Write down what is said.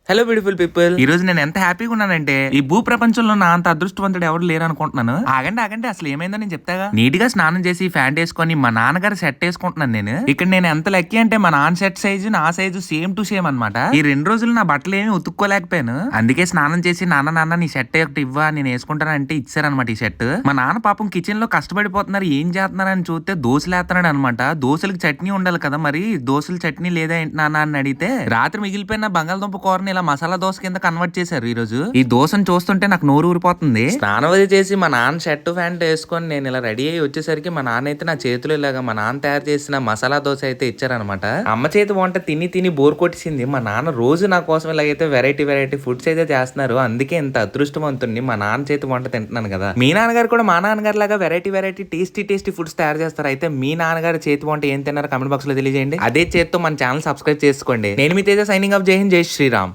Hello beautiful people, ఈ రోజు నేను ఎంత హ్యాపీగా ఉన్నానంటే ఈ భూ ప్రపంచంలో నా అంత అదృష్టవంతుడు ఎవరు లేరు అనుకుంటున్నాను. ఆగండి అసలు ఏమైందో నేను చెప్తాగా. నీట్ గా స్నానం చేసి ఫ్యాంట్ వేసుకొని మా నాన్నగారు సెట్ వేసుకుంటున్నాను. నేను ఎంత లక్కీ అంటే మా నాన్న సెట్ సైజు నా సైజు సేమ్ టు సేమ్ అనమాట. ఈ 2 రోజులు నా బట్టలు ఏమి ఉతుక్కోలేకపోయాను. అందుకే స్నానం చేసి నాన్న నీ సెట్ ఒకటి ఇవ్వా నేను వేసుకుంటానంటే ఇచ్చారనమాట ఈ సెట్. మా నాన్న పాపం కిచెన్ లో కష్టపడిపోతున్నారు, ఏం చేస్తున్నారు అని చూస్తే దోశలు వేస్తున్నాడు అనమాట. దోశలకు చట్నీ ఉండాలి కదా, మరి దోశలు చట్నీ లేదా ఏంటి నాన్న అని అడిగితే రాత్రి మిగిలిపోయిన బంగాళదుంప కూరని ఇలా మసాలా దోశ కింద కన్వర్ట్ చేశారు. ఈ రోజు ఈ దోశను చూస్తుంటే నాకు నోరు ఊరిపోతుంది. స్నానం అది చేసి మా నాన్న షర్ట్ ప్యాంట్ వేసుకొని నేను ఇలా రెడీ అయ్యి వచ్చేసరికి మా నాన్న అయితే నా చేతులు ఇలాగా మా నాన్న తయారు చేసిన మసాలా దోశ అయితే ఇచ్చారనమాట. అమ్మ చేతి వంట తిని బోర్ కొట్టింది. మా నాన్న రోజు నా కోసం ఇలాగైతే వెరైటీ ఫుడ్స్ అయితే చేస్తున్నారు. అందుకే ఇంత అదృష్టవంతుణ్ణి, మా నాన్న చేతి వంట తింటున్నాను కదా. మీ నాన్నగారు కూడా మా నాన్నగారు లాగా వెరైటీ టేస్టీ ఫుడ్స్ తయారు చేస్తారు. అయితే మీ నాన్నగారు చేతి వంట ఏం తిన్నారో కమెంట్ బాక్స్ లో తెలియజేయండి. అదే చేతితో మన ఛానల్ సబ్స్క్రైబ్ చేసుకోండి. నేను మీ తేజ సైనింగ్ ఆఫ్. జై హింద్, జై శ్రీరామ్.